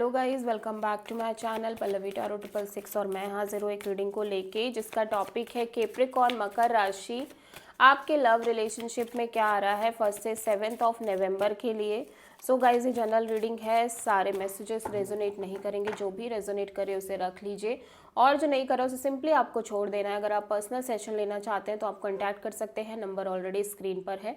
Hello guys, welcome back to my channel Pallavi tarot 666 और मैं हाजिर हूँ एक रीडिंग को लेके जिसका टॉपिक है कैप्रिकॉर्न मकर राशि। आपके लव रिलेशनशिप में क्या आ रहा है 1 से 7 ऑफ नवंबर के लिए। सो गाइस, ये जनरल रीडिंग है, सारे मैसेजेस रेजोनेट नहीं करेंगे, जो भी रेजोनेट करे उसे रख लीजिए और जो नहीं करे उसे सिंपली आपको छोड़ देना है। अगर आप पर्सनल सेशन लेना चाहते हैं तो आप कॉन्टैक्ट कर सकते हैं, नंबर ऑलरेडी स्क्रीन पर है।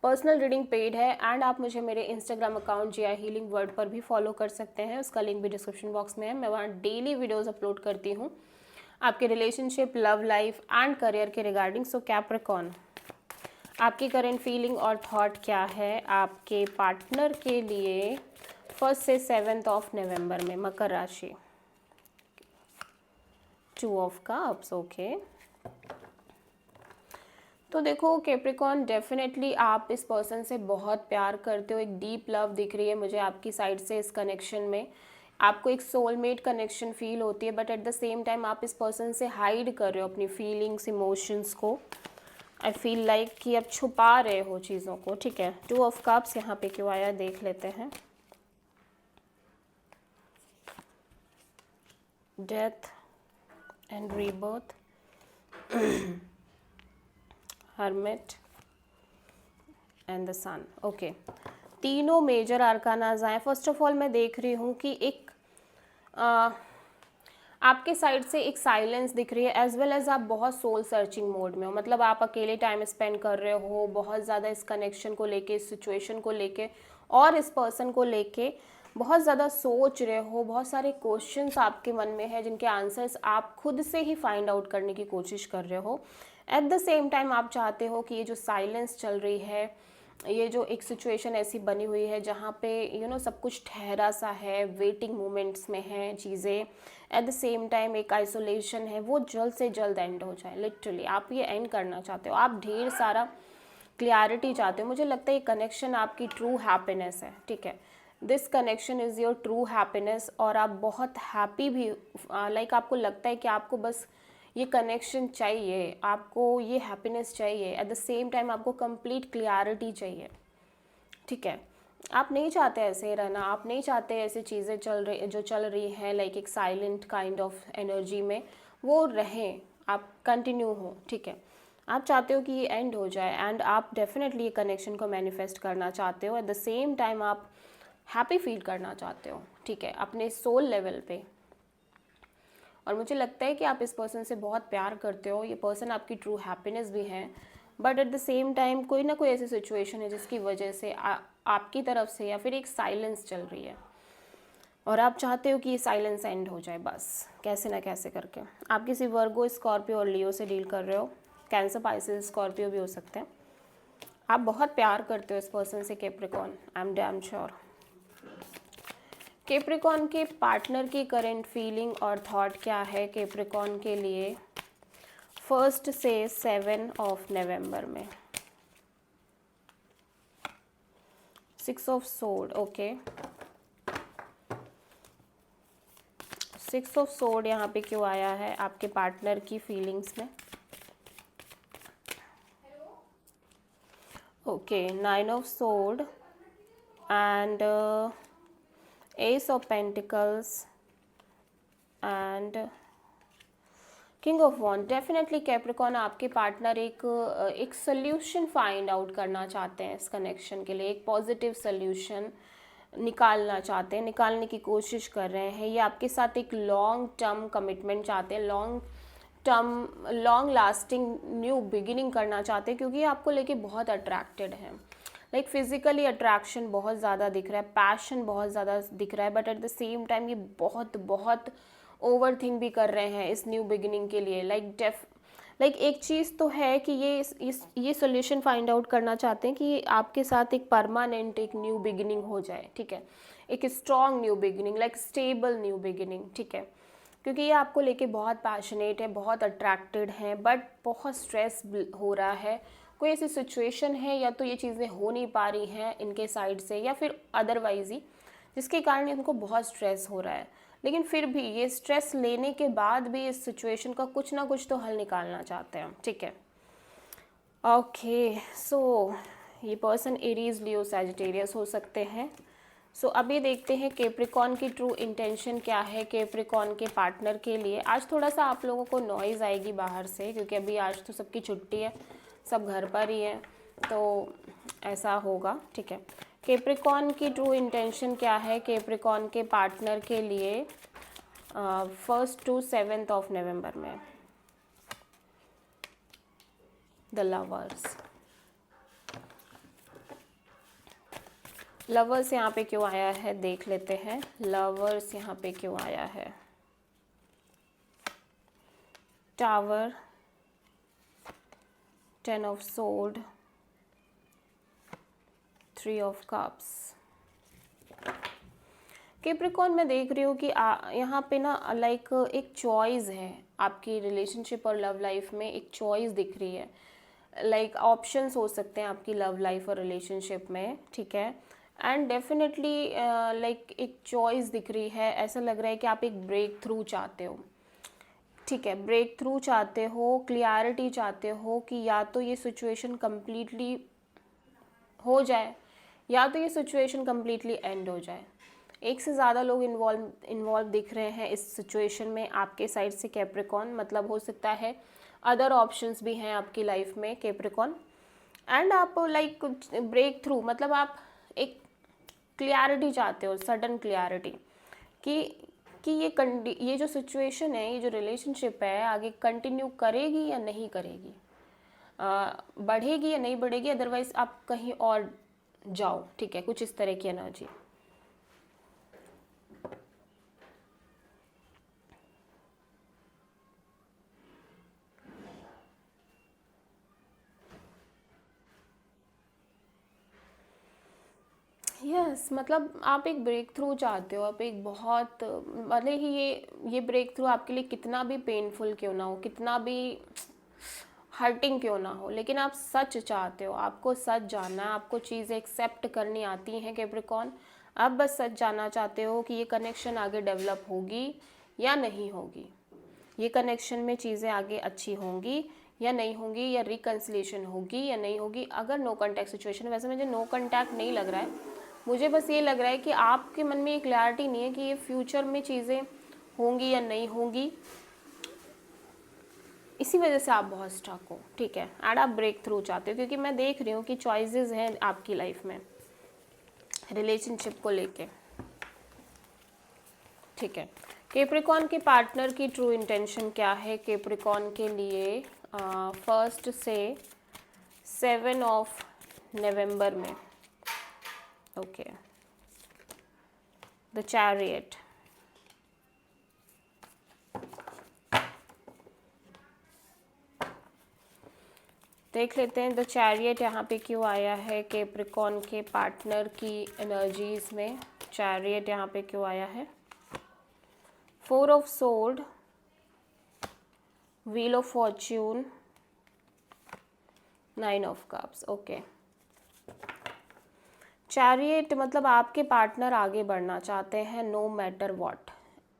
पर्सनल रीडिंग पेड है एंड आप मुझे मेरे इंस्टाग्राम अकाउंट जिया हीलिंग वर्ड पर भी फॉलो कर सकते हैं, उसका लिंक भी डिस्क्रिप्शन बॉक्स में है। मैं वहाँ डेली वीडियोस अपलोड करती हूँ आपके relationship, love life and career के रिगार्डिंग। सो कैप्रिकॉर्न, आपकी करंट फीलिंग और थॉट क्या है आपके पार्टनर के लिए 1 से 7 ऑफ नवंबर में, मकर राशि। 2 ऑफ कप्स, ओके। तो देखो कैप्रिकॉर्न, डेफिनेटली आप इस पर्सन से बहुत प्यार करते हो, एक डीप लव दिख रही है मुझे आपकी साइड से। इस कनेक्शन में आपको एक सोलमेट कनेक्शन फील होती है, but at the same time आप इस पर्सन से हाइड कर रहे हो अपनी फीलिंग्स, इमोशंस को। आई फील लाइक कि आप छुपा रहे हो चीज़ों को, ठीक है। 2 ऑफ कप्स यहाँ पे क्यों आया देख लेते हैं। Death and rebirth, hermit and the sun, okay. तीनों मेजर आर्कानाज आए। फर्स्ट ऑफ ऑल मैं देख रही हूँ कि एक आपके साइड से एक साइलेंस दिख रही है, एज वेल एज आप बहुत सोल सर्चिंग मोड में हो। मतलब आप अकेले टाइम स्पेंड कर रहे हो बहुत ज़्यादा इस कनेक्शन को लेके, इस सिचुएशन को लेके और इस पर्सन को लेके बहुत ज़्यादा सोच रहे हो। बहुत सारे क्वेश्चंस आपके मन में है जिनके आंसर्स आप खुद से ही फाइंड आउट करने की कोशिश कर रहे हो। एट द सेम टाइम आप चाहते हो कि ये जो साइलेंस चल रही है, ये जो एक सिचुएशन ऐसी बनी हुई है जहाँ पे सब कुछ ठहरा सा है, वेटिंग मोमेंट्स में है चीज़ें, एट द सेम टाइम एक आइसोलेशन है, वो जल्द से जल्द एंड हो जाए। लिटरली आप ये एंड करना चाहते हो, आप ढेर सारा क्लियरिटी चाहते हो। मुझे लगता है ये कनेक्शन आपकी ट्रू हैप्पीनेस है, ठीक है। This connection is your true happiness और आप बहुत हैप्पी भी, लाइक आपको लगता है कि आपको बस ये कनेक्शन चाहिए, आपको ये हैप्पीनेस चाहिए। एट द सेम टाइम आपको कंप्लीट क्लियरिटी चाहिए, ठीक है। आप नहीं चाहते ऐसे रहना, आप नहीं चाहते ऐसी चीज़ें चल रही हैं, लाइक एक साइलेंट काइंड ऑफ एनर्जी में वो रहें, आप कंटिन्यू हो, ठीक है। आप चाहते हो कि ये एंड हो जाए एंड आप डेफिनेटली ये कनेक्शन को मैनिफेस्ट करना चाहते हो। एट द सेम टाइम आप हैप्पी फील करना चाहते हो, ठीक है, अपने सोल लेवल पे। और मुझे लगता है कि आप इस पर्सन से बहुत प्यार करते हो, ये पर्सन आपकी ट्रू हैप्पीनेस भी है, but at the same time कोई ना कोई ऐसी सिचुएशन है जिसकी वजह से आपकी तरफ से या फिर एक साइलेंस चल रही है और आप चाहते हो कि ये साइलेंस एंड हो जाए बस, कैसे ना कैसे करके। आप किसी वर्गो, स्कॉर्पियो और लियो से डील कर रहे हो, कैंसर, पाइसेस, स्कॉर्पियो भी हो सकते हैं। आप बहुत प्यार करते हो इस पर्सन से Capricorn, I am damn sure. Capricorn के पार्टनर की करंट फीलिंग और थॉट क्या है कैप्रिकॉर्न के लिए 1 से 7 ऑफ नवंबर में। 6 of sword, okay. 6 of sword यहाँ पे क्यों आया है आपके पार्टनर की फीलिंग्स में। Okay, 9 of sword and ace of pentacles and king of wand. Definitely Capricorn, आपके पार्टनर एक सोल्यूशन फाइंड आउट करना चाहते हैं इस कनेक्शन के लिए, एक पॉजिटिव सोल्यूशन निकालना चाहते हैं, निकालने की कोशिश कर रहे हैं। ये आपके साथ एक लॉन्ग टर्म कमिटमेंट चाहते हैं, लॉन्ग लास्टिंग न्यू बिगिनिंग करना चाहते हैं, क्योंकि ये आपको लेके बहुत अट्रैक्टेड है। लाइक फिजिकली अट्रैक्शन बहुत ज़्यादा दिख रहा है, पैशन बहुत ज़्यादा दिख रहा है, but at the same time ये बहुत बहुत ओवर थिंक भी कर रहे हैं इस न्यू बिगिनिंग के लिए। लाइक एक चीज़ तो है कि ये सोल्यूशन फाइंड आउट करना चाहते हैं कि आपके साथ एक परमानेंट एक न्यू बिगिनिंग हो जाए, ठीक है, एक strong new beginning, like stable new beginning, ठीक है। क्योंकि ये आपको लेके बहुत पैशनेट है, बहुत अट्रैक्टेड हैं, बट बहुत स्ट्रेस हो रहा है। कोई ऐसी सिचुएशन है या तो ये चीज़ें हो नहीं पा रही हैं इनके साइड से या फिर अदरवाइज ही, जिसके कारण इनको बहुत स्ट्रेस हो रहा है। लेकिन फिर भी ये स्ट्रेस लेने के बाद भी इस सिचुएशन का कुछ ना कुछ तो हल निकालना चाहते हैं, ठीक है। ओके, सो ये पर्सन एरीज, लियो, सैजिटेरियस हो सकते हैं। सो अभी देखते हैं कैप्रिकॉर्न की ट्रू इंटेंशन क्या है कैप्रिकॉर्न के पार्टनर के लिए। आज थोड़ा सा आप लोगों को नॉइज़ आएगी बाहर से, क्योंकि अभी आज तो सबकी छुट्टी है, सब घर पर ही है, तो ऐसा होगा, ठीक है। कैप्रिकॉर्न की ट्रू इंटेंशन क्या है कैप्रिकॉर्न के पार्टनर के लिए 1st to 7th of November में। द लवर्स, लवर्स यहाँ पे क्यों आया है देख लेते हैं। लवर्स यहाँ पे क्यों आया है। Tower, 10 of sword, 3 of cups. Capricorn मैं देख रही हूँ कि यहाँ पे ना लाइक एक चॉइस है आपकी रिलेशनशिप और लव लाइफ में, एक चॉइस दिख रही है। लाइक ऑप्शंस हो सकते हैं आपकी लव लाइफ और रिलेशनशिप में, ठीक है। एंड डेफिनेटली लाइक एक चॉइस दिख रही है। ऐसा लग रहा है कि आप एक ब्रेक थ्रू चाहते हो, ठीक है। ब्रेक थ्रू चाहते हो, क्लियरिटी चाहते हो कि या तो ये सिचुएशन कम्प्लीटली हो जाए या तो ये सिचुएशन कम्प्लीटली एंड हो जाए। एक से ज़्यादा लोग इन्वॉल्व दिख रहे हैं इस सिचुएशन में आपके साइड से कैप्रिकॉर्न, मतलब हो सकता है अदर ऑप्शंस भी हैं आपकी लाइफ में कैप्रिकॉर्न। एंड आप लाइक ब्रेक थ्रू, मतलब आप एक क्लियरिटी चाहते हो, सडन क्लियरिटी कि ये जो सिचुएशन है, ये जो रिलेशनशिप है आगे कंटिन्यू करेगी या नहीं करेगी, बढ़ेगी या नहीं बढ़ेगी, अदरवाइज आप कहीं और जाओ, ठीक है। कुछ इस तरह की एनर्जी। यस मतलब आप एक ब्रेक थ्रू चाहते हो, आप एक बहुत, भले ही ये ब्रेक थ्रू आपके लिए कितना भी पेनफुल क्यों ना हो, कितना भी हर्टिंग क्यों ना हो, लेकिन आप सच चाहते हो, आपको सच जानना है, आपको चीज़ें एक्सेप्ट करनी आती हैं कैप्रिकॉर्न। आप बस सच जानना चाहते हो कि ये कनेक्शन आगे डेवलप होगी या नहीं होगी, ये कनेक्शन में चीज़ें आगे अच्छी होंगी या नहीं होंगी, या रिकन्सिलेशन होगी या नहीं होगी। अगर नो कॉन्टैक्ट सिचुएशन, वैसे मुझे नो कॉन्टैक्ट नहीं लग रहा है, मुझे बस ये लग रहा है कि आपके मन में ये क्लैरिटी नहीं है कि ये फ्यूचर में चीज़ें होंगी या नहीं होंगी, इसी वजह से आप बहुत स्टक हो, ठीक है। एंड आप ब्रेक थ्रू चाहते हो, क्योंकि मैं देख रही हूँ कि चॉइसेस हैं आपकी लाइफ में रिलेशनशिप को लेके, ठीक है। कैप्रिकॉर्न के पार्टनर की ट्रू इंटेंशन क्या है कैप्रिकॉर्न के लिए 1st से 7 ऑफ नवंबर में। ओके, द चैरियट, देख लेते हैं द चैरियट यहाँ पे क्यों आया है कैप्रिकॉर्न के पार्टनर की एनर्जीज में। चैरियट यहाँ पे क्यों आया है। 4 of sword, wheel of Fortune, 9 of cups. Okay, chariot मतलब आपके पार्टनर आगे बढ़ना चाहते हैं नो मैटर व्हाट।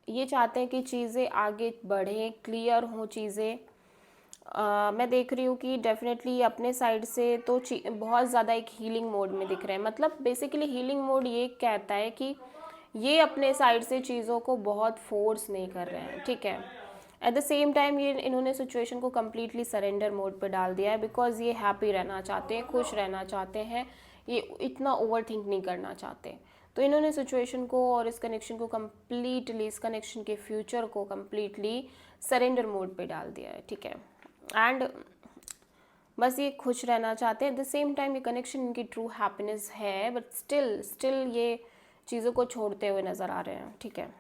ये चाहते हैं कि चीज़ें आगे बढ़ें, क्लियर हों चीज़ें। मैं देख रही हूँ कि डेफिनेटली अपने साइड से तो बहुत ज़्यादा एक हीलिंग मोड में दिख रहे हैं। मतलब बेसिकली हीलिंग मोड ये कहता है कि ये अपने साइड से चीज़ों को बहुत फोर्स नहीं कर रहे हैं, ठीक है। एट द सेम टाइम ये इन्होंने सिचुएशन को कम्प्लीटली सरेंडर मोड पे डाल दिया है, बिकॉज ये हैप्पी रहना चाहते हैं, खुश रहना चाहते हैं, ये इतना ओवर थिंक नहीं करना चाहते। तो इन्होंने सिचुएशन को और इस कनेक्शन को कम्प्लीटली, इस कनेक्शन के फ्यूचर को कम्प्लीटली सरेंडर मोड पे डाल दिया है, ठीक है। एंड बस ये खुश रहना चाहते हैं। एट द सेम टाइम ये कनेक्शन इनकी ट्रू हैप्पीनेस है, बट स्टिल ये चीज़ों को छोड़ते हुए नज़र आ रहे हैं, ठीक है।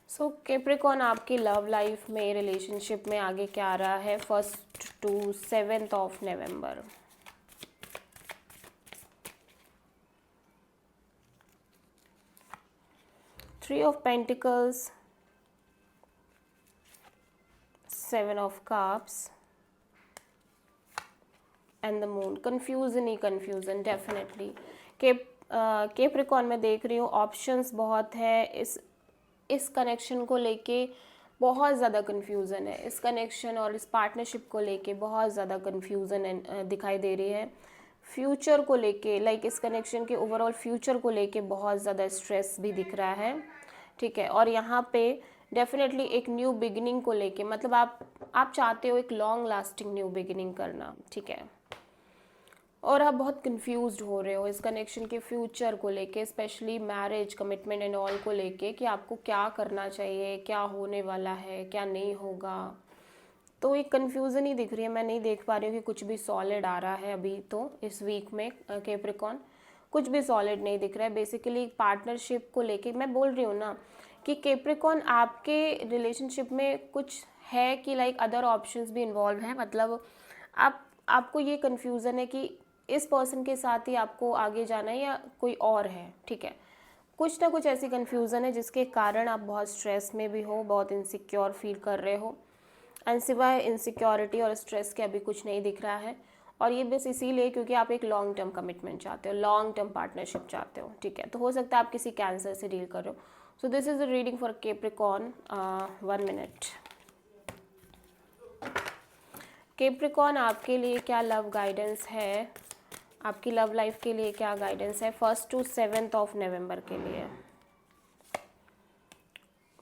सो कैप्रिकॉर्न आपकी लव लाइफ में, रिलेशनशिप में आगे क्या आ रहा है 1st to 7th of November. Three of Pentacles, 7 of Cups and the Moon। Confusion he confusion definitely. Capricorn में देख रही हूँ ऑप्शंस बहुत है, इस कनेक्शन को लेके बहुत ज़्यादा कन्फ्यूज़न है, इस कनेक्शन और इस पार्टनरशिप को लेके बहुत ज़्यादा कन्फ्यूज़न दिखाई दे रही है। फ्यूचर को लेके, लाइक इस कनेक्शन के ओवरऑल फ्यूचर को लेके बहुत ज़्यादा स्ट्रेस भी दिख रहा है, ठीक है। और यहाँ पे डेफिनेटली एक न्यू बिगिनिंग को लेके, मतलब आप चाहते हो एक लॉन्ग लास्टिंग न्यू बिगिनिंग करना, ठीक है। और आप बहुत कंफ्यूज्ड हो रहे हो इस कनेक्शन के फ्यूचर को लेके, specially marriage, commitment and all को लेके, कि आपको क्या करना चाहिए, क्या होने वाला है, क्या नहीं होगा। तो एक कन्फ्यूज़न ही दिख रही है, मैं नहीं देख पा रही हूँ कि कुछ भी सॉलिड आ रहा है अभी। तो इस वीक में कैप्रिकॉर्न कुछ भी सॉलिड नहीं दिख रहा है। बेसिकली पार्टनरशिप को लेके मैं बोल रही हूँ ना कि कैप्रिकॉर्न आपके रिलेशनशिप में कुछ है कि लाइक अदर ऑप्शंस भी इन्वॉल्व हैं। मतलब आपको ये कन्फ्यूज़न है कि इस पर्सन के साथ ही आपको आगे जाना है या कोई और है, ठीक है। कुछ ना कुछ ऐसी कन्फ्यूज़न है जिसके कारण आप बहुत स्ट्रेस में भी हो, बहुत इनसिक्योर फील कर रहे हो। एंड सिवाय इनसिक्योरिटी और स्ट्रेस के अभी कुछ नहीं दिख रहा है। और ये बस इसीलिए क्योंकि आप एक लॉन्ग टर्म कमिटमेंट चाहते हो, लॉन्ग टर्म पार्टनरशिप चाहते हो, ठीक है। तो हो सकता है आप किसी कैंसर से डील कर रहे हो। So this is the reading for Capricorn. 1 minute. Capricorn आपके लिए क्या लव गाइडेंस है, आपकी लव लाइफ के लिए क्या गाइडेंस है 1 to 7 नवंबर के लिए।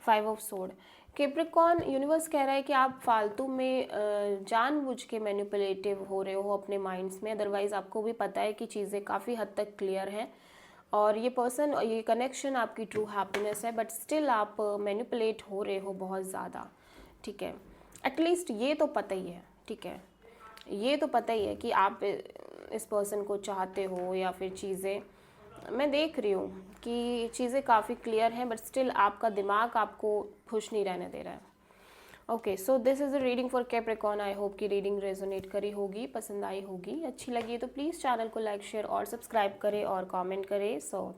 5 ऑफ सोर्ड। कैप्रिकॉर्न, यूनिवर्स कह रहा है कि आप फालतू में जानबूझ के मैनिपुलेटिव हो रहे हो अपने माइंड्स में। अदरवाइज़ आपको भी पता है कि चीज़ें काफ़ी हद तक क्लियर हैं और ये पर्सन, ये कनेक्शन आपकी ट्रू हैप्पीनेस है, बट स्टिल आप मैनिपुलेट हो रहे हो बहुत ज़्यादा, ठीक है। एटलीस्ट ये तो पता ही है, ठीक है, ये तो पता ही है कि आप इस पर्सन को चाहते हो या फिर चीज़ें, मैं देख रही हूँ कि चीज़ें काफ़ी क्लियर हैं, बट स्टिल आपका दिमाग आपको खुश नहीं रहने दे रहा है। Okay, so this is a reading for Capricorn. I hope कि रीडिंग रेजोनेट करी होगी, पसंद आई होगी। अच्छी लगी तो प्लीज़ चैनल को लाइक, शेयर और सब्सक्राइब करें और कमेंट करें। सो